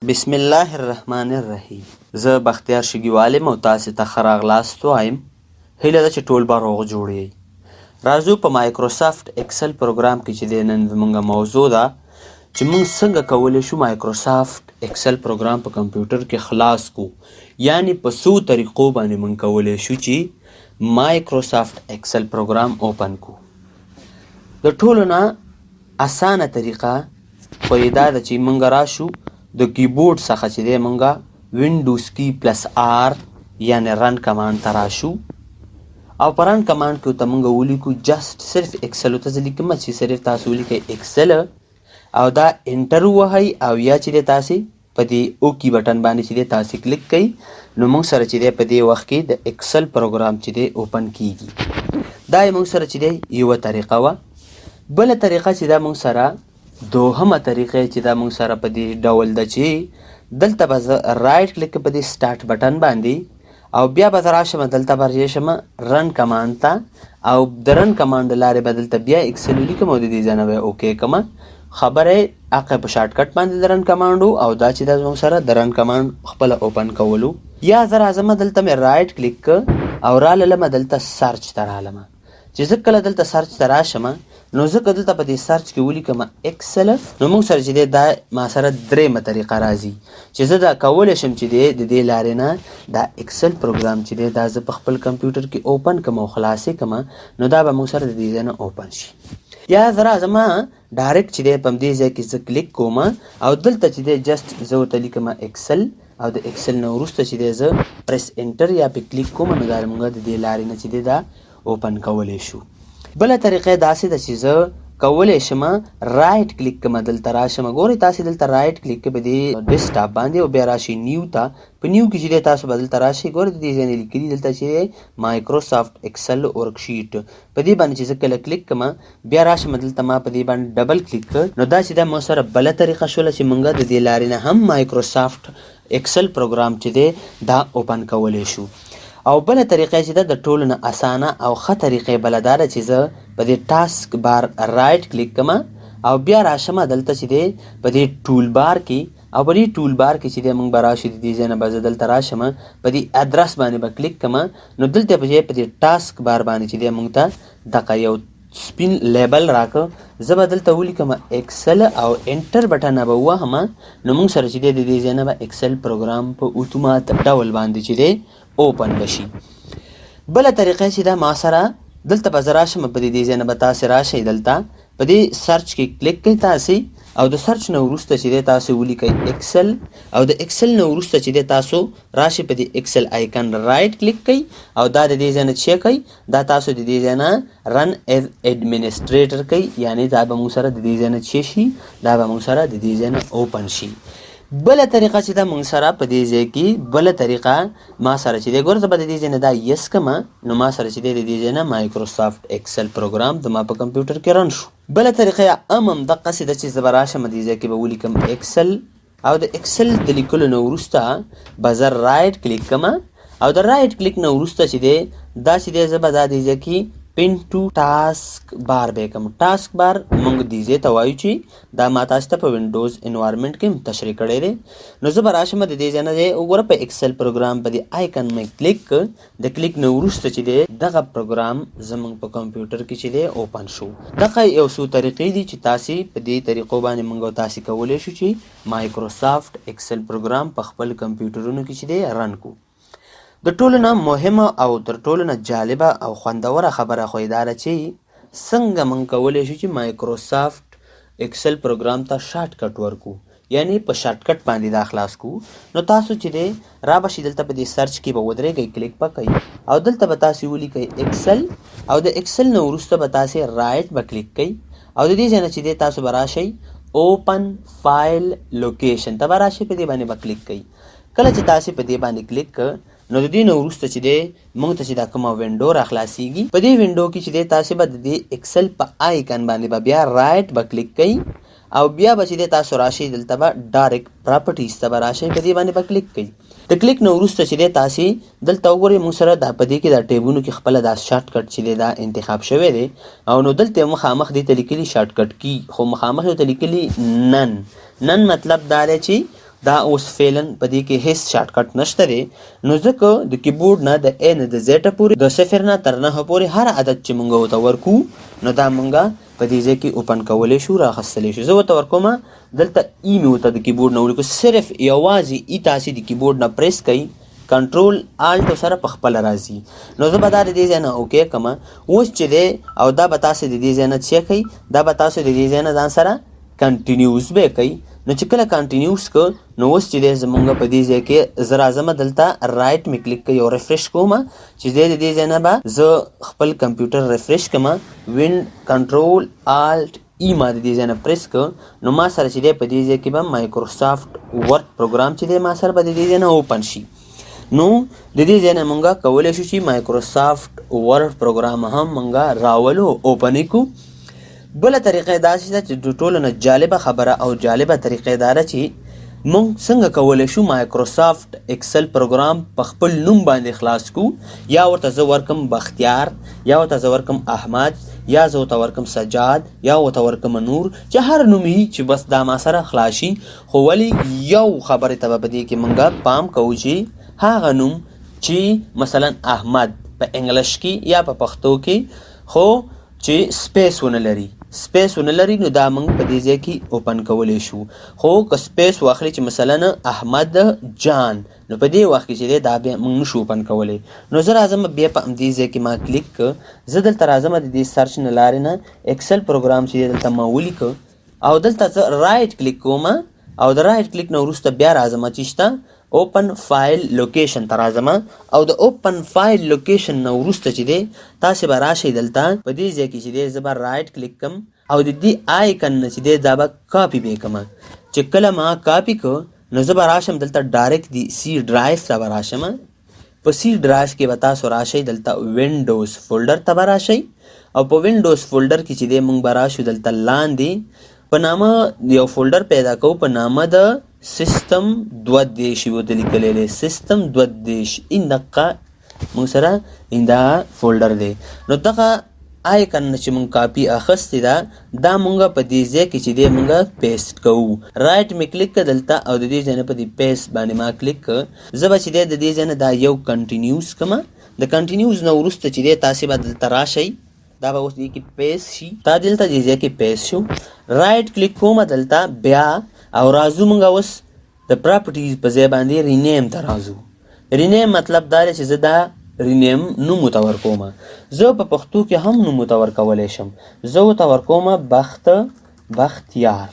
بسم الله الرحمن الرحیم. زه بختیار شګیوال یم او تاسې ته ښه راغلاست وایم. هیله ده چې ټول به روغ جوړ یئ. راځو په مایکروسافت اکسل پروګرام کې چې دی نن زموږ موضوع ده چې موږ څنګه کولی شو مایکروسافت اکسل پروګرام په کمپیوټر کې خلاص کو، یعنی په څو طریقو باندې موږ کولی شو چې مایکروسافت اکسل پروګرام اوپن کو. د ټولو نه اسانه طریقه خو یې دا ده چې موږ راشو د کیبورډ څخه چې دی موږ وینډوز کی پلس آر یعنی رن کمانډ ته راشو او په رن کمانډ کې ورته موږ ولیکو جسټ صرف اکسل ته زه لیکم چې صرف تاسو ولیکئ اکسل او دا انټر ووهئ او یا چې دی تاسې په دې اوکي بټن باندې چې دی تاسې کلیک کوئ نو موږ سره چې دی په دې وخت کې د اکسل پروګرام چې دی اوپن کیږي. دا یې موږ سره چې دی یوه طریقه وه. بله طریقه چې دا موږ سره دوهمه طریقه چې دا موږ سره په دې ډول ده چې دلته به زه رایټ کلیک په دې سټارټ بټن باندې او بیا به زه راشم دلته به راشم رن کمانډ ته او د رن کمانډ له لارې به دلته بیا اکسل ولیکم او د دې ځای نه به اوکې کړم. خبره یې هغه په شارټ کټ باندې د رن کمانډ او دا چې دا زموږ سره د رن کمانډ خپله اوپن کولو. یا زه راځم دلته مې رایټ کلیک که او راللم دلته سرچ ته رالم چې زه کله دلته سرچ ته راشم نو زه که دلته په دې سرچ کې ولیکم اکسل نو موږ سره چې دی دا ما سره درېیمه طریقه راځي چې زه دا کولی شم چې دی د دې لارې نه دا اکسل پروګرام چې دی دا زه په خپل کمپیوټر کې اوپن کړم او خلاصې کړم نو دا به موږ سره د دې ځای نه اوپن شي. یا زه راځم ډایرکټ چې دی په همدې ځای کې زه کلیک کوم او دلته چې دی جسټ زه ورته لیکم اکسل او د اکسل نه وروسته چې دی زه پریس انټر یا پې کلیک کوم نو دا موږ د دې لارې نه چې دی دا اوپن کولی شو. بله طریقه داسې ده چې زه کولی شم رایټ کلیک کړم دلته راشم ګورئ تاسې دلته رایټ کلیک کوئ په دې ډیسکټاپ باندې او بیا راشئ نیو ته. په نیو کې چې دی تاسو به دلته راشئ ګورئ د دې ځای نه لیکلي دلته چې مایکروسافت اکسل ورکشیټ په دې باندې چې زه کله کلیک کړم بیا راشم دلته ما په دې باندې ډبل کلیک کړ نو دا چې دا موږ سره بله طریقه شوله چې موږ د دې لارې نه هم مایکروسافت اکسل پروګرام چې دی دا اوپن کولی شو. او بله طریقه چې ده د ټولو نه اسانه او ښه طریقې بله دا ده چې زه په دې ټاسک بار رایټ کلیک کړم او بیا راشم دلته چې دی په دې ټول بار کې او په دې ټول بار کې چې دی موږ به راشو د دې ځای نه به زه دلته راشم په دې ادرس باندې به کلیک کړم نو دلته به په دې ټاسک بار باندې چې دی موږ ته دغه یو سپین لیبل راکړه زه به دلته ولیکم اکسل او انټر بټن به ووهم نو موږ سره چې دی د دې ځای نه به اکسل پروګرام په اتومات ډول باندې چې دی اوپن بشي. بله طریقه چې دا ما سره دلته به زه راشم په دې ځای نه به تاسې راشئ دلته په دې سرچ کې کلیک کوئ تاسې او د سرچ نه وروسته چې دی تاسو ولیکئ اکسل او د اکسل نه وروسته چې دی تاسو راشئ په دې اکسل آیکن رایټ کلیک کوئ او دا د دې ځای نه چې کوئ دا تاسو د دې ځای نه رن ایز ایډمنسټریټر کوئ یعنی دا به موږ سره د دې ځای نه چې شي دا به موږ سره د دې ځای نه اوپن شي. بله طریقه چې دا موږ سره په دې ځای کې بله طریقه ما سره چې دی ګوره زه به د دې ځای نه دا یس کړم نو ما سره چې دی د دې ځای نه مایکروسافت اکسل پروګرام د ما په کمپیوټر کې رن شو. بله طریقه هم همدقسې ده چې زه به راشم دې ځای کې به ولیکم اکسل او د اکسل د لیکلو نه وروسته به زه رایټ کلیک کړم او د رایټ کلیک نه وروسته چې دی دا چې دی زه به دا دې ځای کې پین ټو ټاسک بار به کوم. ټاسک بار موږ دې ځای ته وایو چې دا ما تاسو ته په وینډوز انوایرمنټ کې تشریح کړی دی نو زه به راشم د دې ځای نه دی وګوره په اکسل پروګرام په دې آیکن مې کلیک کړ د کلیک نه وروسته چې دی دغه پروګرام زموږ په کمپیوټر کې چې دی اوپن شو. دغه یو څو طریقې دي چې تاسې په دې طریقو باندې موږ او تاسې کولی شو چې مایکروسافت اکسل پروګرام په خپل کمپیوټرونو کې چې دی رن کو. د ټولو نه مهمه او تر ټولو نه جالبه او خوندوره خبره خو یې دا ده چې څنګه موږ کولی شو چې مایکروسافت اکسل پروګرام ته شارټ کټ ورکو یعنی په شارټ کټ باندې دا خلاص کو. نو تاسو چې دی را بشئ دلته په دې سرچ کې به ودرېږئ کلیک به کوئ او دلته به تاسې ولیکئ اکسل او د اکسل نه وروسته به تاسې رایټ به کلیک کوئ او د دې ځای نه چې دی تاسو به راشئ اوپن فایل لوکیشن ته به راشئ په دې باندې به کلیک کوئ. کله چې تاسې په دې باندې کلیک کړ نو د دې نه وروسته چې دی موږ ته چې دا کومه وینډو راخلاصیږي په دې وینډو کې چې دی تاسې به د دې اکسل په آیکن باندې به بیا رایټ به کلیک کوئ او بیا به چې دی تاسو راشئ دلته به ډایرکټ پراپرټیز ته به راشئ په دې باندې به کلیک کوئ. د کلیک نه وروسته چې دی تاسې دلته وګورئ موږ سره دا په دې کې دا ټیبونو کې خپله دا شارټ کټ چې دی دا انتخاب شوی دی او نو دلته مخامخ دې ته لیکلي شارټ کټ کی خو مخامخ یې ورته لیکلي نن مطلب دا دی چې دا اوس فعلا په دې کې هیڅ شارټ کټ نشته دی، نو ځکه د کیبورډ نه د A نه د Z پورې د 0 نه تر 9 پورې هر عدد چې موږ ورته ورکو نو دا موږ په دې ځای کې اوپن کولی شو، راخیستلی شو. زه ورته ورکوم دلته ای مې ورته د کیبورډ نه ولیکو، صرف یوازې ای تاسې د کیبورډ نه پریس کوئ، کنټرول الټ سره په خپله راځي. نو زه به دا د دې ځای نه اوکې کړم. اوس چې دی او دا به تاسې د دې ځای نه څه کوئ، دا به تاسو د دې ځای نه ځان سره کنټینیوس به کوئ. نو چې کله کنټینیوس کو نو اوس چې دی زمونږ په دې ځای کې زه راځم دلته رایټ مې کلیک کوي او ریفریش کوم، چې دی د دې ځای نه به زه خپل کمپیوټر ریفریش کړم، وینډ کنټرول الټ ای ما د دې ځای نه پریس کړ، نو ما سره چې دی په دې ځای کې به مایکروسافټ ورډ پروګرام چې دی ما سره به د دې ځای نه اوپن شي. نو د دې ځای نه مونږ کولی شو چې مایکروسافټ ورډ پروګرام هم مونږ راولو اوپن یې کړو. بله طریقه یې داسې ده چې د ټولو نه جالبه خبره او جالبه طریقه یې دا ده چې مونږ څنګه کولی شو مایکروسافټ اکسل پروګرام په خپل نوم باندې خلاص کړو. یا ورته زه ورکم بختیار، یا ورته زه ورکم احمد، یا زه ورته ورکم سجاد، یا ورته ورکم نور، چې هر نوم وي چې بس دا ما سره خلاص شي. خو ولې یو خبرې ته به په دې کې مونږ پام کوو چې هغه نوم چې مثلا احمد په انګلیش کې یا په پښتو کې خو چې سپیس ونه لري نو دا موږ په دې ځای کې اوپن کولی شو. خو که سپیس واخلي چې مثلا احمد جان نو په دې وخت کې چې دی دا بیا موږ نشو اوپن کولی. نو زه راځم بیا په همدې ځای کې ما کلیک کړ، زه دلته راځم د دې سرچ نه لارې نه اکسل پروګرام چې دی دلته ما ولیکه او دلته زه رایټ کلیک کوم او د رایټ کلیک نه وروسته بیا راځم چې شته اوپن فایل لوکیشن ته راځم او د اوپن فایل لوکیشن نه وروسته چې دی تاسې به راشئ دلته په دې ځای کې چې دی زه به رایټ کلیک کړم او د دې آیکن نه چې دی دا به کاپي به یې کړم. چې کله ما کاپي کړ نو زه به راشم دلته ډایرکټ د سی ډرایو ته به راشم. په سی ډرایو کې به تاسو راشئ دلته وینډوز فولډر ته به راشئ او په وینډوز فولډر کې چې دی موږ به راشو دلته لاندې په نامه یو فولډر پیدا کوو په نامه د سیستم 22 ورته لیکلی دی، سیستم 22 دقه موږ سره دا فولډر دی. نو دغه آیکن نه چې موږ کاپي اخیستې ده دا موږ په دې ځای کې چې دی موږ پیسټ کوو. رایټ مې کلیک کړه دلته او د دې ځای نه په دې پیسټ باندې ما کلیک کړه. زه به چې دی د دې ځای نه دا یو کنټینیوس کړم. د کنټینیوس نه وروسته چې دی تاسې به دلته راشئ، دا به اوس دې کې پیسټ شي، دا دلته دې ځای کې پیسټ شو. رایټ کلیک کوم دلته بیا او راځو موږ اوس د پراپرټیز په ځای باندې رینیم ته راځو. رینیم مطلب دا دی چې زه دا رینیم نوم ورته ورکوم. زه په پښتو کې هم نوم ورته ورکولی شم، زه ورته ورکوم بختیار.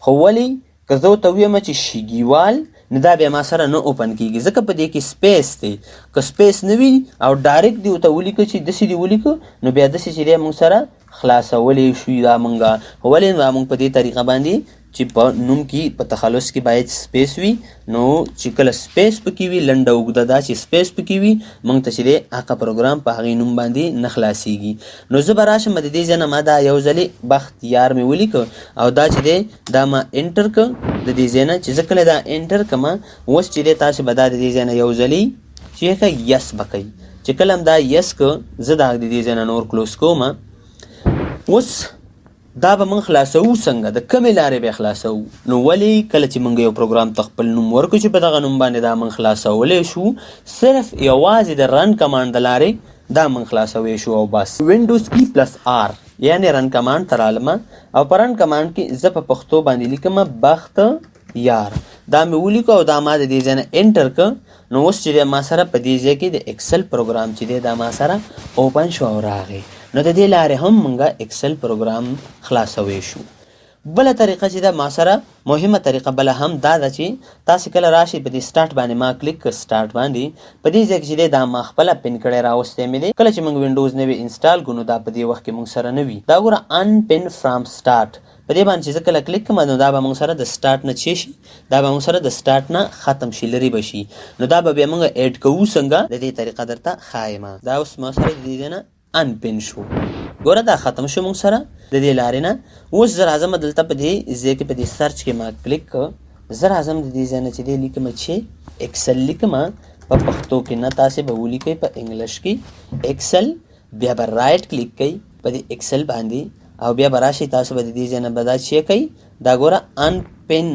خو ولې که زه ورته ویم چې شګیوال نو دا بیا ما سره نه اوپن کېږي ځکه په دې کې سپیس دی. که سپیس نه وي او ډایرکټ دې ورته ولیکه چې داسې دې ولیکه نو بیا داسې چې دی موږ سره خلاصولی شو دا موږ. ولې دا موږ په دې طریقه باندې چې په نوم کې په تخلص کې باید سپیس وي، نو چې کله سپیس پکې وي لنډه اوږده دا چې سپیس پکې وي موږ ته چې دی هغه پروګرام په هغې نوم باندې نه خلاصیږي. نو زه به راشم د دې ځای نه ما دا یو ځلې بختیار مې ولیکه او دا چې دی دا ما انټر کړ د دې ځای نه. چې زه کله دا انټر کړم اوس چې دی تاسې به دا د دې ځای نه یو ځلې چې یس به کوئ. چې کله هم دا یس کړ زه دا د دې ځای نه نور کلوز کوم. اوس دا به موږ خلاصوو څنګه، د کمې لارې به خلاصوو. نو ولې کله چې موږ یو پروګرام ته خپل نوم ورکړو چې په دغه نوم باندې دا موږ خلاصولی شو، صرف یوازې د رن کمانډ د لارې دا موږ خلاصولی شو او بس. وینډوز کی پلس آر یعنې رن کمانډ ته رالم او په رن کمانډ کې زه په پښتو باندې لیکم بختیار. دا مې ولیکو او دا ما د دې ځای نه انټر کړ. نو اوس چې دی ما سره په دې ځای کې د اکسل پروګرام چې دی دا ما سره اوپن شو او راغی. نو د دې لارې هم موږ اکسل پروګرام خلاصوی شو. بله طریقه چې ده ما سره مهمه طریقه بله هم دا ده چې تاسې کله راشئ په دې سټارټ باندې ما کلیک کړ سټارټ باندې په دې ځای کې چې دی دا ما خپله پن کړی راوستی مې دی. کله چې موږ وینډوز نوی انسټال کړو نو دا په دې وخت کې موږ سره نه وي. دا ګوره ان پن فرام سټارټ په دې باندې چې زه کله کلیک کړم نو دا به موږ سره د سټارټ نه څه شي، دا به موږ سره د سټارټ نه ختم شي، لرې به شي. نو دا به بیا موږ ایډ کوو څنګه د دې طریقه درته ښایم. دا اوس ما سره د دې ځای نه ان پن شو. ګوره دا ختم شو موږ سره د دې لارې نه. اوس زه راځم دلته په دې ځای کې په دې سرچ کې ما کلیک کړ. زه راځم د دې ځای نه چې دی لیکم چې اکسل لیکم په پښتو کې نه، تاسې به ولیکئ په انګلیش کې اکسل. بیا به رایټ کلیک کوئ په دې اکسل باندې او بیا به راشئ تاسو به د دې ځای نه به دا چې کوئ دا ګوره ان پن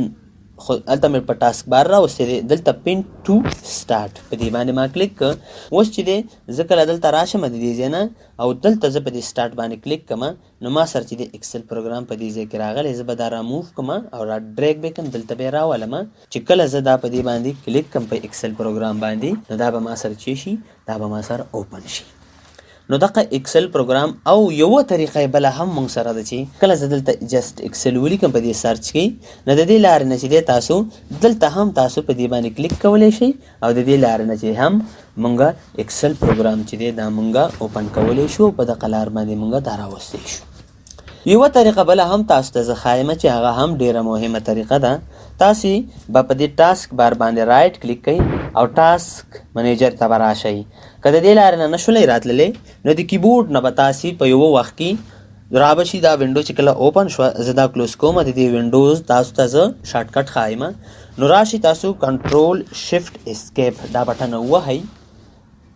خو هلته مې په ټاسک بار راوستی دی، دلته پین ټو سټارټ په دې باندې ما کلیک کړ. اوس چې دی زه کله دلته راشم د دې ځای نه او دلته زه په دې سټارټ باندې کلیک کړم، نو ما سره چې دی ایکسل پروګرام په دې ځای کې راغلی، زه به دا راموف کړم او را ډریګ به کړم، دلته به یې راولم. چې کله زه دا په دې باندې کلیک کړم په ایکسل پروګرام باندې، نو دا به ما سره چې شي، دا به ما سره اوپن شي. نو دغه ایکسل پروګرام او یوه طریقه بله هم موږ سره ده چې کله زه دلته جست ایکسل ولیکم په دې سرچ کې، نو د دې لارې نه چې دی تاسو دلته هم تاسو په دې باندې کلیک کولی شئ او د دې لارې نه چې هم موږ ایکسل پروګرام چې دی دا موږ اوپن کولی شو، په دغه لار باندې موږ دا راوستی شو. یوه طریقه بله هم تاسو ته زه ښایم چې هغه هم ډیره مهمه طریقه ده. تاسې به په دې ټاسک بار باندې رایټ کلیک کوئ او ټاسک منیجر ته به راشئ. که د دې لارې نه نشولی راتللی، نو د کیبورډ نه به تاسې په یوه وخت کې رابه شي. دا وینډو چې کله اوپن شوه، زه دا کلوز کوم، د دې وینډوز تاسو ته زه شارټکټ ښایم. نو راشئ تاسو کنټرول شفټ اسکیپ دا بټن ووهئ،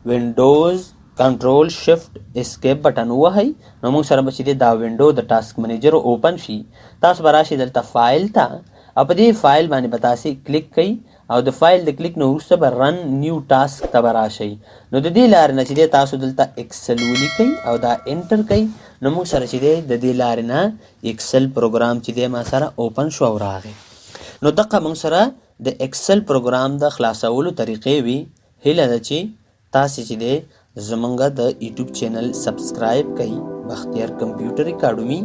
وینډوز کنټرول شفټ اسکیپ بټن ووهئ، نو موږ سره به چې دی دا وینډو د ټاسک منیجر اوپن شي. تاسو به راشئ دلته فایل ته او په دې فایل باندې به تاسې کلیک کوئ او د فایل د کلیک نه وروسته به رن نیو ټاسک ته به راشئ. نو د دې لارې نه چې دی تاسو دلته ایکسل ولیکئ او دا انټر کوئ، نو موږ سره چې دی د دې لارې نه ایکسل پروګرام چې دی ما سره اوپن شو او راغی. نو دغه موږ سره د ایکسل پروګرام د خلاصولو طریقې وي. هیله ده چې تاسې چې دی زمونږ د یوټیوب چینل سبسکرایب کړئ، بختیار کمپیوټر اکاډمي،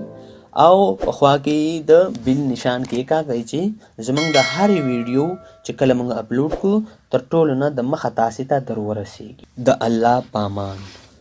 او په خوا کې د بیل نشان کې کاږئ چې زمونږ د هرې ویډیو چې کله موږ اپلوډ کړو تر ټولو نه د مخه تاسې ته در ورسیږي. د الله پامان.